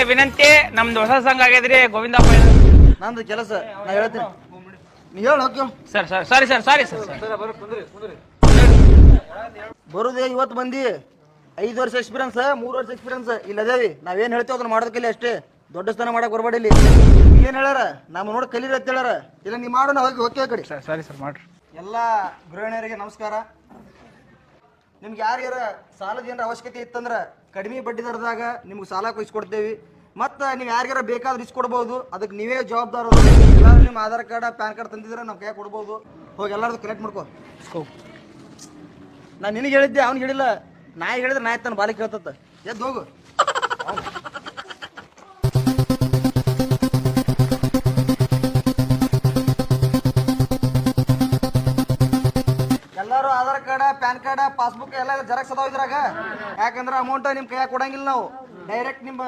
ಮತ್ತೆ ವಿನಂತಿ, ನಮ್ದು ಹೊಸ ಸಂಘ ಆಗ್ಯದ್ರಿ ಗೋವಿಂದಪ್ಪ. ನಂದು ಕೆಲಸ ನಾ ಹೇಳ್ತೀನಿ, ನೀ ಹೇಳು okay. Sir sir sorry sir sorry sir ಬರುದೇ ಇವತ್ತು ಮಂದಿ 5 ವರ್ಷ ಎಕ್ಸ್ಪೀರಿಯನ್ಸ್ 3 ವರ್ಷ ಎಕ್ಸ್ಪೀರಿಯನ್ಸ್ ಇಲ್ಲ ಅದೇವಿ. ನಾವೇನ್ ಹೇಳ್ತೇವೆ ಅದನ್ನ ಮಾಡೋದಕ್ಕಿಲ್ಲ ಅಷ್ಟೇ. ದೊಡ್ಡ ಸ್ಥಾನ ಮಾಡಕ್ ಬರ್ಬೇಡಿ ಇಲ್ಲಿ. ಏನ್ ಹೇಳ್ಯಾರ ನಮ್ಮ ನೋಡಿ ಕಲೀರಿ ಅಂತ ಹೇಳ್ಯಾರ. ಇಲ್ಲ ನೀ ಮಾಡು, ನಾ ಹೋಗಿ ಓಕೆ ಕಡೆ. ಸರ್ ಸಾರಿ ಸರ್ ಮಾಡ್ರಿ. ಎಲ್ಲ ಗೃಹಿಣಿಯರಿಗೆ ನಮಸ್ಕಾರ. ನಿಮ್ಗೆ ಯಾರ್ಯಾರ ಸಾಲದ ಏನಾರ ಅವಶ್ಯಕತೆ ಇತ್ತಂದ್ರೆ ಕಡಿಮೆ ಬಡ್ಡಿ ದರದಾಗ ನಿಮ್ಗೆ ಸಾಲ ಕೊಡಿಸ್ಕೊಡ್ತೇವಿ. ಮತ್ತು ನೀವು ಯಾರಿಗಾರ ಬೇಕಾದ್ರೆ ಇಸ್ಕೊಡ್ಬೋದು, ಅದಕ್ಕೆ ನೀವೇ ಜವಾಬ್ದಾರ. ಎಲ್ಲರೂ ನಿಮ್ಮ ಆಧಾರ್ ಕಾರ್ಡ್ ಪ್ಯಾನ್ ಕಾರ್ಡ್ ತಂದಿದ್ರೆ ನಮ್ಮ ಕೈ ಕೊಡ್ಬೋದು. ಹೋಗಿ ಎಲ್ಲರದು ಕಲೆಕ್ಟ್ ಮಾಡ್ಕೋ. ನಾನು ನಿನಗೆ ಹೇಳಿದ್ದೆ, ಅವ್ನಿಗೆ ಹೇಳಿಲ್ಲ. ನಾಯಿ ಹೇಳಿದ್ರೆ ನಾಯಿ ತಾನು ಬಾಲಿಗೆ ಕೇಳ್ತತ್ತ. ಎದ್ದು ಹೋಗು. ಎಲ್ಲರೂ Aadhaar card PAN card passbook ಎಲ್ಲ ಜೆರಾಕ್ಸ್ ಅದಾವ ಇದ್ರಾಗ. ಯಾಕಂದ್ರೆ ಅಮೌಂಟ್ ನಿಮ್ಮ ಕೈಯಾಗ ಕೊಡಂಗಿಲ್ಲ ನಾವು. ಡೈರೆಕ್ಟ್ ನಿಮ್ಮ